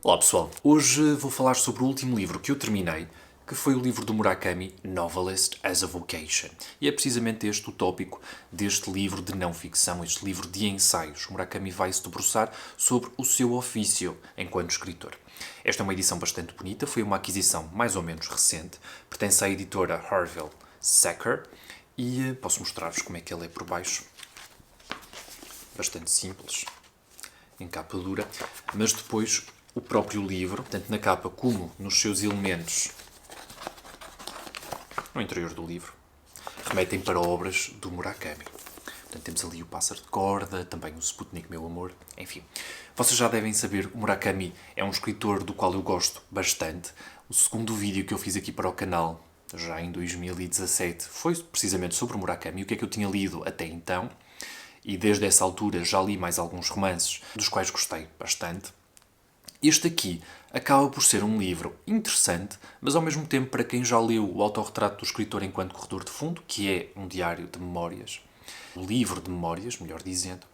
Olá pessoal, hoje vou falar sobre o último livro que eu terminei, que foi o livro do Murakami, Novelist as a Vocation. E é precisamente este o tópico deste livro de não-ficção, este livro de ensaios. O Murakami vai se debruçar sobre o seu ofício enquanto escritor. Esta é uma edição bastante bonita, foi uma aquisição mais ou menos recente, pertence à editora Harvill Secker e posso mostrar-vos como é que ele é por baixo. Bastante simples, em capa dura, mas depois o próprio livro, tanto na capa como nos seus elementos no interior do livro, remetem para obras do Murakami. Portanto, temos ali o Pássaro de Corda, também o Sputnik, Meu Amor, enfim. Vocês já devem saber, o Murakami é um escritor do qual eu gosto bastante. O segundo vídeo que eu fiz aqui para o canal, já em 2017, foi precisamente sobre o Murakami, o que é que eu tinha lido até então. E desde essa altura já li mais alguns romances, dos quais gostei bastante. Este aqui acaba por ser um livro interessante, mas ao mesmo tempo para quem já leu o Autorretrato do Escritor enquanto Corredor de Fundo, que é um diário de memórias, um livro de memórias, melhor dizendo,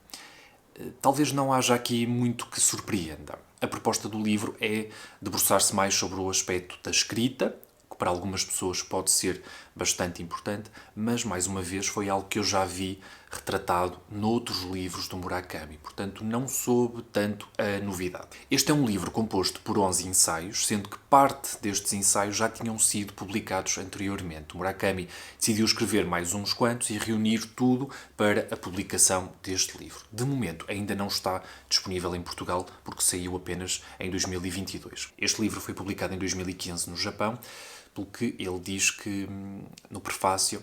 talvez não haja aqui muito que surpreenda. A proposta do livro é debruçar-se mais sobre o aspecto da escrita, que para algumas pessoas pode ser bastante importante, mas, mais uma vez, foi algo que eu já vi retratado noutros livros do Murakami. Portanto, não soube tanto a novidade. Este é um livro composto por 11 ensaios, sendo que parte destes ensaios já tinham sido publicados anteriormente. O Murakami decidiu escrever mais uns quantos e reunir tudo para a publicação deste livro. De momento, ainda não está disponível em Portugal, porque saiu apenas em 2022. Este livro foi publicado em 2015 no Japão, pelo que ele diz que, no prefácio,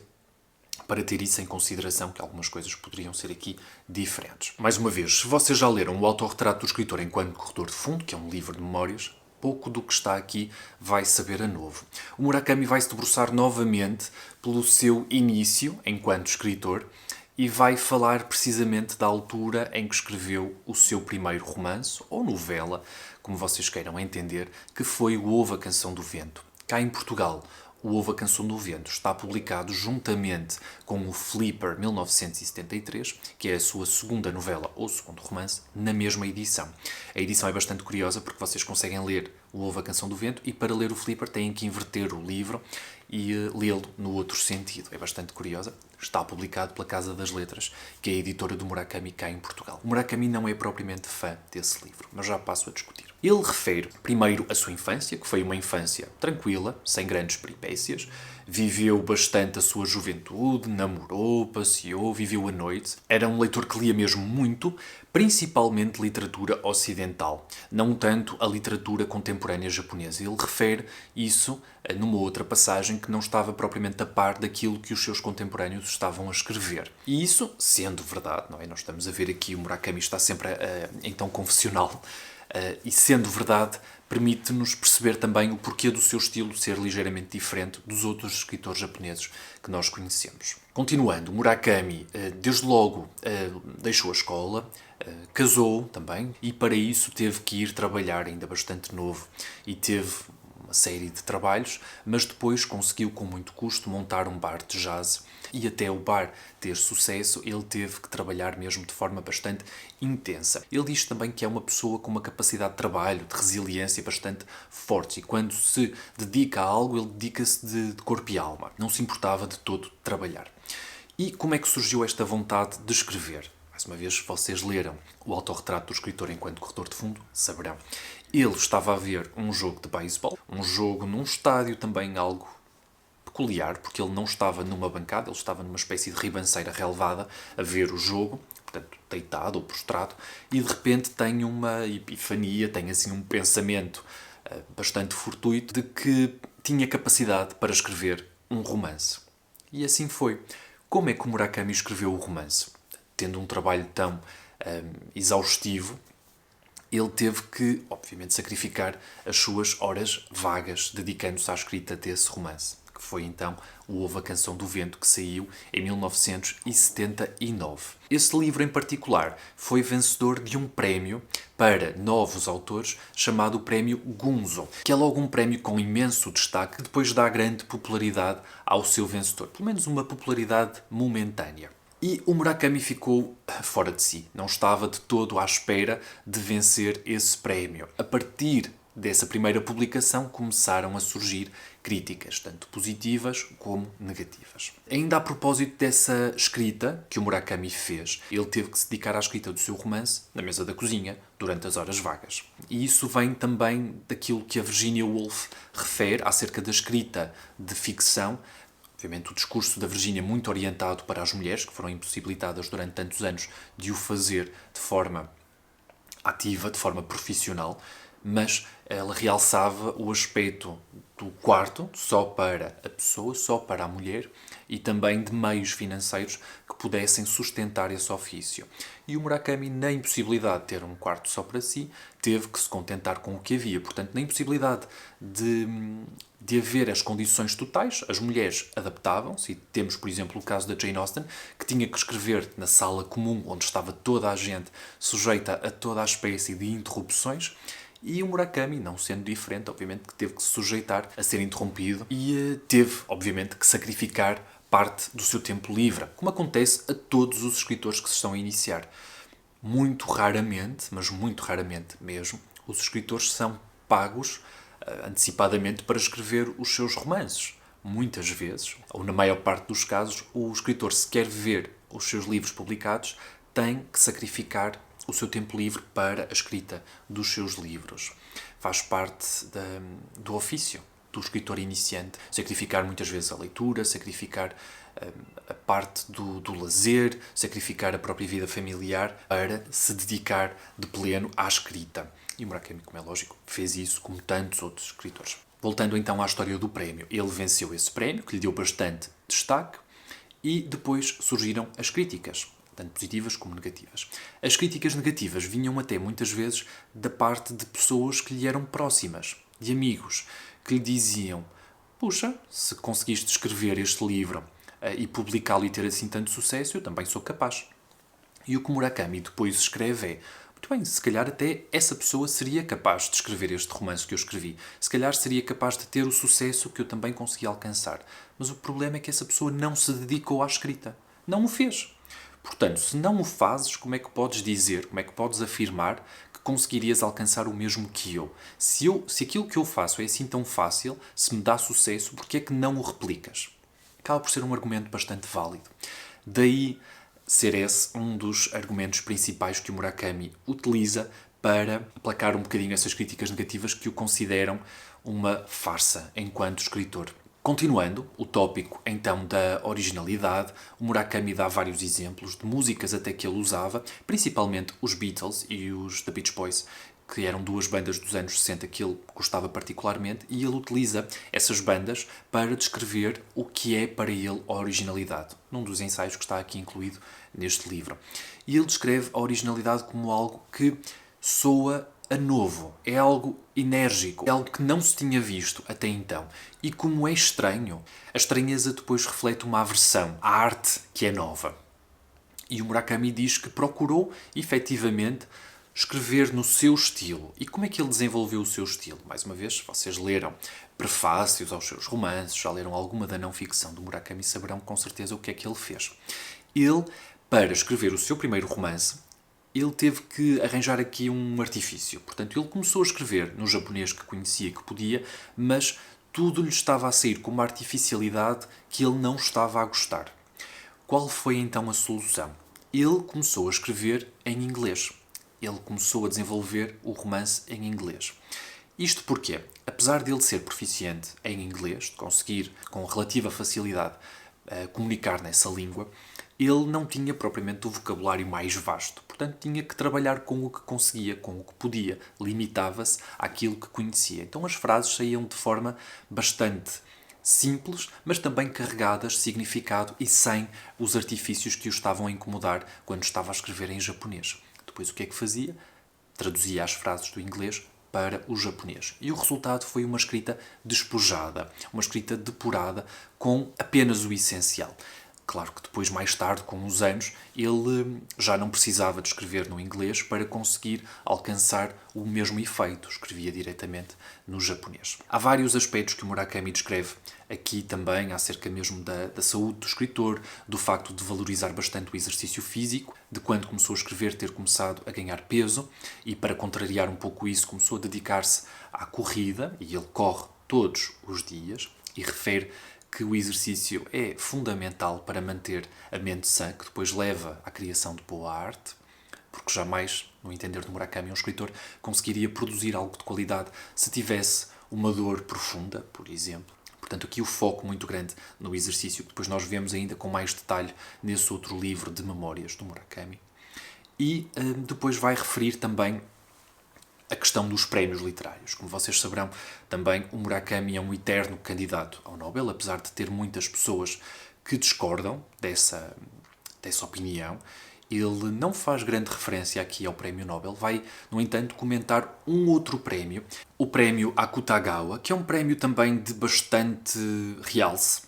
para ter isso em consideração, que algumas coisas poderiam ser aqui diferentes. Mais uma vez, se vocês já leram o Autorretrato do Escritor enquanto Corredor de Fundo, que é um livro de memórias, pouco do que está aqui vai saber a novo. O Murakami vai se debruçar novamente pelo seu início enquanto escritor e vai falar precisamente da altura em que escreveu o seu primeiro romance, ou novela, como vocês queiram entender, que foi o Ovo, a Canção do Vento. Cá em Portugal, o Ovo, a Canção do Vento está publicado juntamente com o Flipper 1973, que é a sua segunda novela ou segundo romance, na mesma edição. A edição é bastante curiosa porque vocês conseguem ler o Ovo, a Canção do Vento e para ler o Flipper têm que inverter o livro e lê-lo no outro sentido. É bastante curiosa. Está publicado pela Casa das Letras, que é a editora do Murakami cá em Portugal. O Murakami não é propriamente fã desse livro, mas já passo a discutir. Ele refere primeiro a sua infância, que foi uma infância tranquila, sem grandes peripécias. Viveu bastante a sua juventude, namorou, passeou, viveu a noite. Era um leitor que lia mesmo muito, principalmente literatura ocidental, não tanto a literatura contemporânea japonesa. Ele refere isso numa outra passagem que não estava propriamente a par daquilo que os seus contemporâneos estavam a escrever. E isso, sendo verdade, não é? Nós estamos a ver aqui o Murakami está sempre em tom confessional, e sendo verdade, permite-nos perceber também o porquê do seu estilo ser ligeiramente diferente dos outros escritores japoneses que nós conhecemos. Continuando, Murakami, desde logo, deixou a escola, casou também, e para isso teve que ir trabalhar, ainda bastante novo, e teve uma série de trabalhos, mas depois conseguiu com muito custo montar um bar de jazz e até o bar ter sucesso ele teve que trabalhar mesmo de forma bastante intensa. Ele diz também que é uma pessoa com uma capacidade de trabalho, de resiliência bastante forte e quando se dedica a algo ele dedica-se de corpo e alma. Não se importava de todo de trabalhar. E como é que surgiu esta vontade de escrever? Mais uma vez, se vocês leram o Autorretrato do Escritor enquanto Corredor de Fundo, saberão. Ele estava a ver um jogo de beisebol, um jogo num estádio também algo peculiar, porque ele não estava numa bancada, ele estava numa espécie de ribanceira relevada a ver o jogo, portanto, deitado ou prostrado, e de repente tem uma epifania, tem assim um pensamento bastante fortuito de que tinha capacidade para escrever um romance. E assim foi. Como é que o Murakami escreveu o romance? Tendo um trabalho tão exaustivo, ele teve que, obviamente, sacrificar as suas horas vagas dedicando-se à escrita desse romance, que foi então o Ovo, a Canção do Vento, que saiu em 1979. Esse livro em particular foi vencedor de um prémio para novos autores chamado Prémio Gunzo, que é logo um prémio com imenso destaque que depois dá grande popularidade ao seu vencedor, pelo menos uma popularidade momentânea. E o Murakami ficou fora de si. Não estava de todo à espera de vencer esse prémio. A partir dessa primeira publicação começaram a surgir críticas, tanto positivas como negativas. Ainda a propósito dessa escrita que o Murakami fez, ele teve que se dedicar à escrita do seu romance na mesa da cozinha, durante as horas vagas. E isso vem também daquilo que a Virginia Woolf refere acerca da escrita de ficção. Obviamente o discurso da Virginia é muito orientado para as mulheres, que foram impossibilitadas durante tantos anos de o fazer de forma ativa, de forma profissional, mas ela realçava o aspecto do quarto só para a pessoa, só para a mulher, e também de meios financeiros que pudessem sustentar esse ofício. E o Murakami, na impossibilidade de ter um quarto só para si, teve que se contentar com o que havia. Portanto, na impossibilidade de haver as condições totais, as mulheres adaptavam-se, e temos, por exemplo, o caso da Jane Austen, que tinha que escrever na sala comum, onde estava toda a gente sujeita a toda a espécie de interrupções, e o Murakami, não sendo diferente, obviamente que teve que se sujeitar a ser interrompido e teve, obviamente, que sacrificar parte do seu tempo livre, como acontece a todos os escritores que se estão a iniciar. Muito raramente, mas muito raramente mesmo, os escritores são pagos antecipadamente para escrever os seus romances. Muitas vezes, ou na maior parte dos casos, o escritor, se quer ver os seus livros publicados, tem que sacrificar o seu tempo livre para a escrita dos seus livros. Faz parte do ofício do escritor iniciante. Sacrificar muitas vezes a leitura, sacrificar a parte do lazer, sacrificar a própria vida familiar para se dedicar de pleno à escrita. E o Murakami, como é lógico, fez isso como tantos outros escritores. Voltando então à história do prémio. Ele venceu esse prémio, que lhe deu bastante destaque, e depois surgiram as críticas, tanto positivas como negativas. As críticas negativas vinham até muitas vezes da parte de pessoas que lhe eram próximas, de amigos, que lhe diziam: puxa, se conseguiste escrever este livro e publicá-lo e ter assim tanto sucesso, eu também sou capaz. E o que Murakami depois escreve é: muito bem, se calhar até essa pessoa seria capaz de escrever este romance que eu escrevi. Se calhar seria capaz de ter o sucesso que eu também consegui alcançar. Mas o problema é que essa pessoa não se dedicou à escrita. Não o fez. Portanto, se não o fazes, como é que podes dizer, como é que podes afirmar que conseguirias alcançar o mesmo que eu? Se aquilo que eu faço é assim tão fácil, se me dá sucesso, porque é que não o replicas? Acaba por ser um argumento bastante válido. Daí ser esse um dos argumentos principais que o Murakami utiliza para aplacar um bocadinho essas críticas negativas que o consideram uma farsa enquanto escritor. Continuando o tópico, então, da originalidade, o Murakami dá vários exemplos de músicas até que ele usava, principalmente os Beatles e os The Beach Boys, que eram duas bandas dos anos 60 que ele gostava particularmente, e ele utiliza essas bandas para descrever o que é para ele a originalidade, num dos ensaios que está aqui incluído neste livro. E ele descreve a originalidade como algo que soa a novo, é algo enérgico, é algo que não se tinha visto até então. E como é estranho, a estranheza depois reflete uma aversão à arte que é nova. E o Murakami diz que procurou, efetivamente, escrever no seu estilo. E como é que ele desenvolveu o seu estilo? Mais uma vez, vocês leram prefácios aos seus romances, já leram alguma da não-ficção do Murakami, saberão com certeza o que é que ele fez. Ele, para escrever o seu primeiro romance, ele teve que arranjar aqui um artifício. Portanto, ele começou a escrever no japonês que conhecia que podia, mas tudo lhe estava a sair com uma artificialidade que ele não estava a gostar. Qual foi então a solução? Ele começou a escrever em inglês. Ele começou a desenvolver o romance em inglês. Isto porque, apesar de ele ser proficiente em inglês, de conseguir com relativa facilidade comunicar nessa língua, ele não tinha propriamente o vocabulário mais vasto. Portanto, tinha que trabalhar com o que conseguia, com o que podia. Limitava-se àquilo que conhecia. Então as frases saíam de forma bastante simples, mas também carregadas de significado e sem os artifícios que o estavam a incomodar quando estava a escrever em japonês. Depois o que é que fazia? Traduzia as frases do inglês para o japonês. E o resultado foi uma escrita despojada, uma escrita depurada com apenas o essencial. Claro que depois, mais tarde, com os anos, ele já não precisava de escrever no inglês para conseguir alcançar o mesmo efeito. Escrevia diretamente no japonês. Há vários aspectos que o Murakami descreve aqui também, acerca mesmo da saúde do escritor, do facto de valorizar bastante o exercício físico, de quando começou a escrever ter começado a ganhar peso e, para contrariar um pouco isso, começou a dedicar-se à corrida, e ele corre todos os dias, e refere que o exercício é fundamental para manter a mente sã, que depois leva à criação de boa arte, porque jamais, no entender do Murakami, um escritor conseguiria produzir algo de qualidade se tivesse uma dor profunda, por exemplo. Portanto, aqui o foco muito grande no exercício, que depois nós vemos ainda com mais detalhe nesse outro livro de memórias do Murakami. E depois vai referir também a questão dos prémios literários. Como vocês saberão, também o Murakami é um eterno candidato ao Nobel, apesar de ter muitas pessoas que discordam dessa opinião. Ele não faz grande referência aqui ao prémio Nobel, vai, no entanto, comentar um outro prémio, o prémio Akutagawa, que é um prémio também de bastante realce,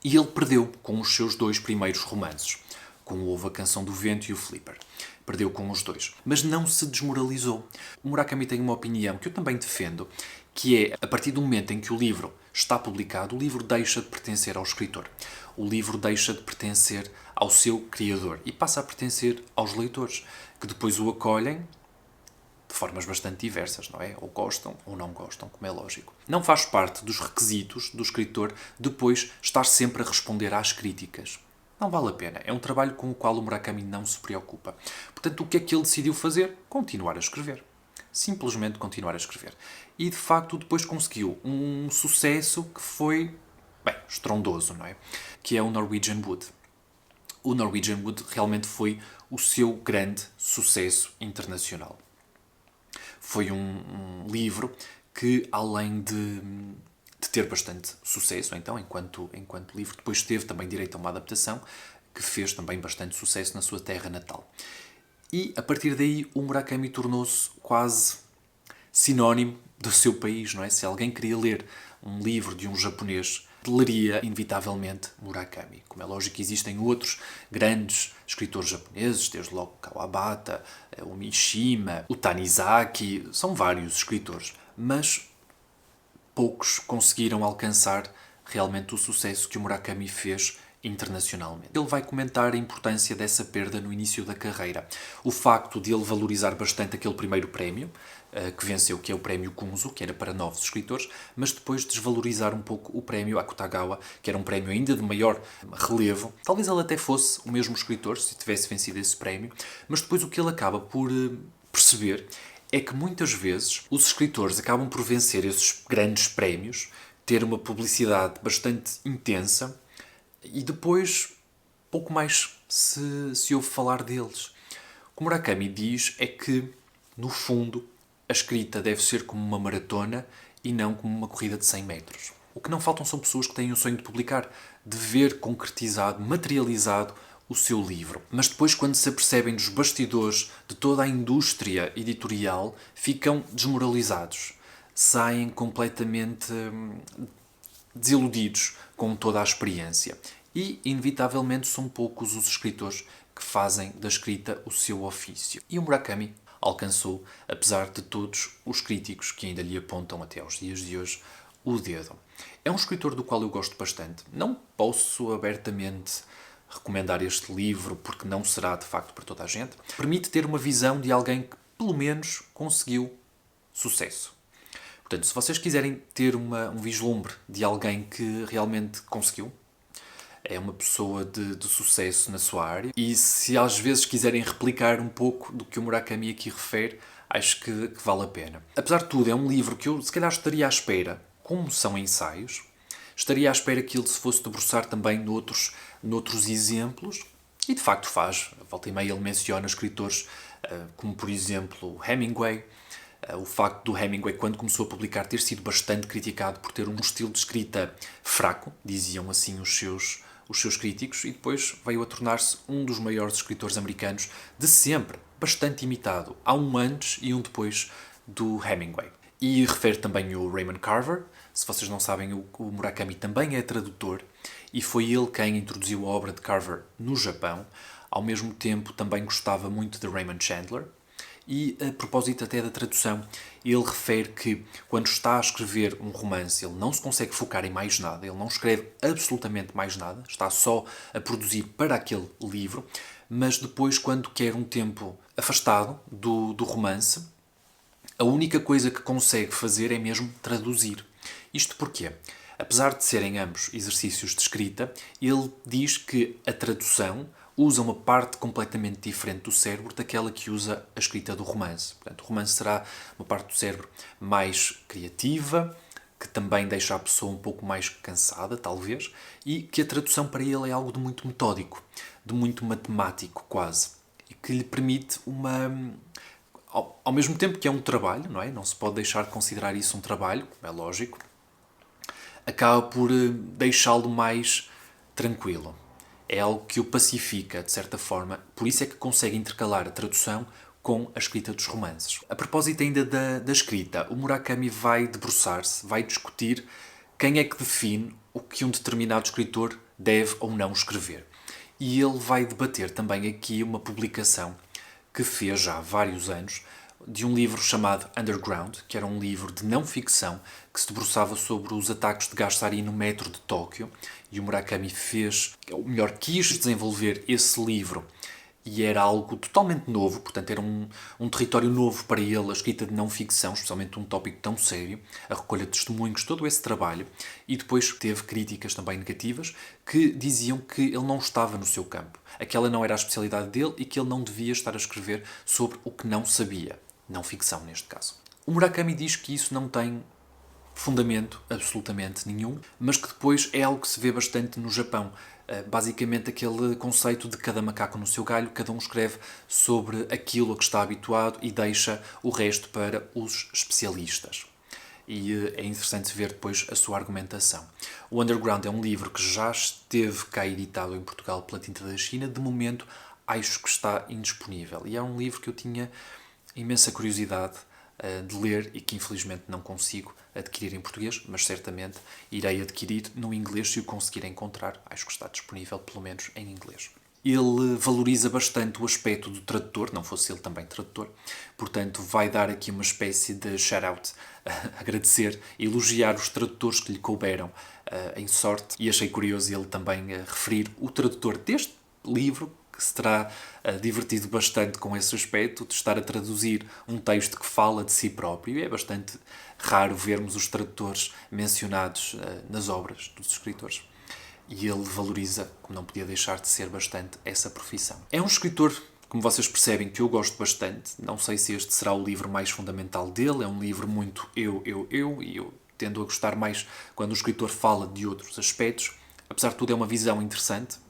e ele perdeu com os seus 2 primeiros romances, com o Houve a Canção do Vento e o Flipper. Perdeu com os 2. Mas não se desmoralizou. O Murakami tem uma opinião que eu também defendo, que é, a partir do momento em que o livro está publicado, o livro deixa de pertencer ao escritor. O livro deixa de pertencer ao seu criador e passa a pertencer aos leitores, que depois o acolhem de formas bastante diversas, não é? Ou gostam ou não gostam, como é lógico. Não faz parte dos requisitos do escritor depois estar sempre a responder às críticas. Não vale a pena. É um trabalho com o qual o Murakami não se preocupa. Portanto, o que é que ele decidiu fazer? Continuar a escrever. Simplesmente continuar a escrever. E, de facto, depois conseguiu um sucesso que foi, bem, estrondoso, não é? Que é o Norwegian Wood. O Norwegian Wood realmente foi o seu grande sucesso internacional. Foi um livro que, além de ter bastante sucesso, então, enquanto livro, depois teve também direito a uma adaptação que fez também bastante sucesso na sua terra natal. E, a partir daí, o Murakami tornou-se quase sinónimo do seu país, não é? Se alguém queria ler um livro de um japonês, leria, inevitavelmente, Murakami. Como é lógico, existem outros grandes escritores japoneses, desde logo Kawabata, o Mishima, o Tanizaki, são vários escritores, mas poucos conseguiram alcançar realmente o sucesso que o Murakami fez internacionalmente. Ele vai comentar a importância dessa perda no início da carreira. O facto de ele valorizar bastante aquele primeiro prémio, que venceu, que é o prémio Kunzo, que era para novos escritores, mas depois desvalorizar um pouco o prémio Akutagawa, que era um prémio ainda de maior relevo. Talvez ele até fosse o mesmo escritor, se tivesse vencido esse prémio, mas depois o que ele acaba por perceber é que muitas vezes os escritores acabam por vencer esses grandes prémios, ter uma publicidade bastante intensa e depois pouco mais se ouve falar deles. O que Murakami diz é que, no fundo, a escrita deve ser como uma maratona e não como uma corrida de 100 metros. O que não faltam são pessoas que têm o sonho de publicar, de ver concretizado, materializado o seu livro. Mas depois, quando se apercebem dos bastidores de toda a indústria editorial, ficam desmoralizados. Saem completamente desiludidos com toda a experiência. E, inevitavelmente, são poucos os escritores que fazem da escrita o seu ofício. E o Murakami alcançou, apesar de todos os críticos que ainda lhe apontam até aos dias de hoje, o dedo. É um escritor do qual eu gosto bastante. Não posso abertamente recomendar este livro porque não será de facto para toda a gente. Permite ter uma visão de alguém que pelo menos conseguiu sucesso. Portanto, se vocês quiserem ter um vislumbre de alguém que realmente conseguiu, é uma pessoa de sucesso na sua área, e se às vezes quiserem replicar um pouco do que o Murakami aqui refere, acho que vale a pena. Apesar de tudo, é um livro que eu se calhar estaria à espera, como são ensaios, estaria à espera que ele se fosse debruçar também noutros exemplos, e de facto faz. Volta e meia ele menciona escritores como, por exemplo, Hemingway. O facto do Hemingway, quando começou a publicar, ter sido bastante criticado por ter um estilo de escrita fraco, diziam assim os seus críticos, e depois veio a tornar-se um dos maiores escritores americanos de sempre, bastante imitado. Há um antes e um depois do Hemingway. E refere também o Raymond Carver. Se vocês não sabem, o Murakami também é tradutor, e foi ele quem introduziu a obra de Carver no Japão. Ao mesmo tempo, também gostava muito de Raymond Chandler. E, a propósito até da tradução, ele refere que quando está a escrever um romance, ele não se consegue focar em mais nada, ele não escreve absolutamente mais nada, está só a produzir para aquele livro, mas depois, quando quer um tempo afastado do romance, a única coisa que consegue fazer é mesmo traduzir. Isto porquê? Apesar de serem ambos exercícios de escrita, ele diz que a tradução usa uma parte completamente diferente do cérebro daquela que usa a escrita do romance. Portanto, o romance será uma parte do cérebro mais criativa, que também deixa a pessoa um pouco mais cansada, talvez, e que a tradução para ele é algo de muito metódico, de muito matemático, quase, e que lhe permite ao mesmo tempo que é um trabalho, não é? Não se pode deixar de considerar isso um trabalho, é lógico, acaba por deixá-lo mais tranquilo. É algo que o pacifica, de certa forma. Por isso é que consegue intercalar a tradução com a escrita dos romances. A propósito ainda da escrita, o Murakami vai debruçar-se, vai discutir quem é que define o que um determinado escritor deve ou não escrever. E ele vai debater também aqui uma publicação que fez já há vários anos, de um livro chamado Underground, que era um livro de não-ficção que se debruçava sobre os ataques de gás sarin no metro de Tóquio. E o Murakami ou melhor, quis desenvolver esse livro e era algo totalmente novo, portanto era um território novo para ele, a escrita de não-ficção, especialmente um tópico tão sério, a recolha de testemunhos, todo esse trabalho. E depois teve críticas também negativas que diziam que ele não estava no seu campo. Aquela não era a especialidade dele e que ele não devia estar a escrever sobre o que não sabia. Não ficção, neste caso. O Murakami diz que isso não tem fundamento absolutamente nenhum, mas que depois é algo que se vê bastante no Japão. Basicamente aquele conceito de cada macaco no seu galho, cada um escreve sobre aquilo a que está habituado e deixa o resto para os especialistas. E é interessante ver depois a sua argumentação. O Underground é um livro que já esteve cá editado em Portugal pela Tinta da China. De momento, acho que está indisponível. E é um livro que eu tinha imensa curiosidade de ler e que infelizmente não consigo adquirir em português, mas certamente irei adquirir no inglês se o conseguir encontrar. Acho que está disponível pelo menos em inglês. Ele valoriza bastante o aspecto do tradutor, não fosse ele também tradutor, portanto vai dar aqui uma espécie de shout-out, agradecer, elogiar os tradutores que lhe couberam em sorte, e achei curioso ele também referir o tradutor deste livro, que se terá divertido bastante com esse aspecto, de estar a traduzir um texto que fala de si próprio. É bastante raro vermos os tradutores mencionados nas obras dos escritores. E ele valoriza, como não podia deixar de ser, bastante essa profissão. É um escritor, como vocês percebem, que eu gosto bastante. Não sei se este será o livro mais fundamental dele. É um livro muito e eu tendo a gostar mais quando o escritor fala de outros aspectos. Apesar de tudo, é uma visão interessante,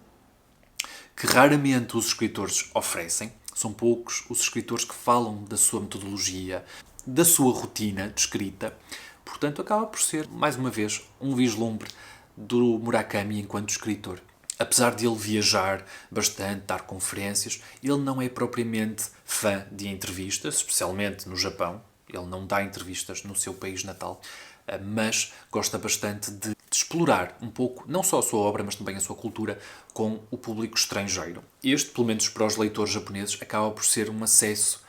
que raramente os escritores oferecem. São poucos os escritores que falam da sua metodologia, da sua rotina de escrita. Portanto, acaba por ser, mais uma vez, um vislumbre do Murakami enquanto escritor. Apesar de ele viajar bastante, dar conferências, ele não é propriamente fã de entrevistas, especialmente no Japão. Ele não dá entrevistas no seu país natal, mas gosta bastante de explorar um pouco, não só a sua obra, mas também a sua cultura, com o público estrangeiro. Este, pelo menos para os leitores japoneses, acaba por ser um acesso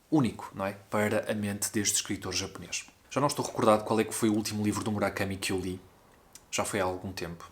único, não é? Para a mente deste escritor japonês. Já não estou recordado qual é que foi o último livro do Murakami que eu li. Já foi há algum tempo.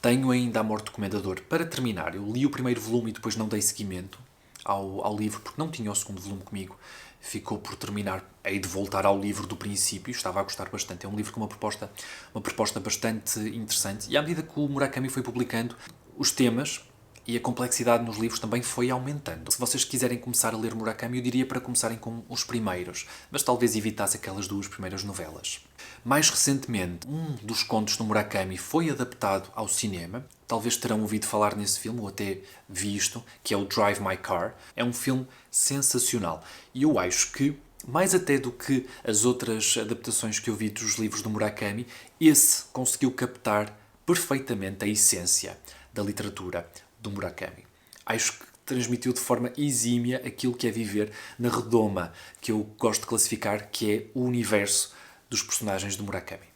Tenho ainda A Morte do Comendador para terminar. Eu li o primeiro volume e depois não dei seguimento ao livro, porque não tinha o segundo volume comigo. Ficou por terminar. Hei de voltar ao livro do princípio. Estava a gostar bastante. É um livro com uma proposta bastante interessante. E à medida que o Murakami foi publicando, os temas e a complexidade nos livros também foi aumentando. Se vocês quiserem começar a ler Murakami, eu diria para começarem com os primeiros, mas talvez evitasse aquelas duas primeiras novelas. Mais recentemente, um dos contos do Murakami foi adaptado ao cinema. Talvez terão ouvido falar nesse filme, ou até visto, que é o Drive My Car. É um filme sensacional. E eu acho que, mais até do que as outras adaptações que eu vi dos livros do Murakami, esse conseguiu captar perfeitamente a essência da literatura do Murakami. Acho que transmitiu de forma exímia aquilo que é viver na redoma, que eu gosto de classificar, que é o universo dos personagens do Murakami.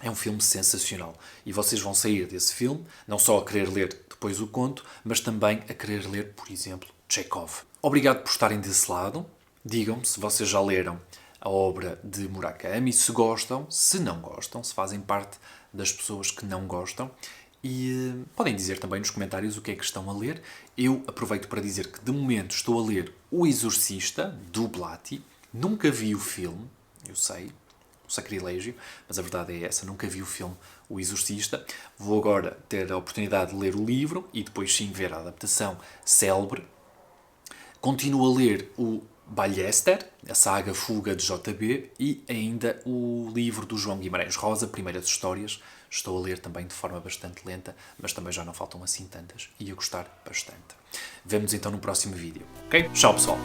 É um filme sensacional. E vocês vão sair desse filme não só a querer ler depois o conto, mas também a querer ler, por exemplo, Chekhov. Obrigado por estarem desse lado. Digam-me se vocês já leram a obra de Murakami, se gostam, se não gostam, se fazem parte das pessoas que não gostam. E podem dizer também nos comentários o que é que estão a ler. Eu aproveito para dizer que de momento estou a ler O Exorcista, do Blatty. Nunca vi o filme, eu sei, o sacrilégio, mas a verdade é essa, nunca vi o filme O Exorcista. Vou agora ter a oportunidade de ler o livro e depois sim ver a adaptação célebre. Continuo a ler o Ballester, a saga Fuga de JB, e ainda o livro do João Guimarães Rosa, Primeiras Histórias. Estou a ler também de forma bastante lenta, mas também já não faltam assim tantas e a gostar bastante. Vemo-nos então no próximo vídeo, ok? Tchau, pessoal!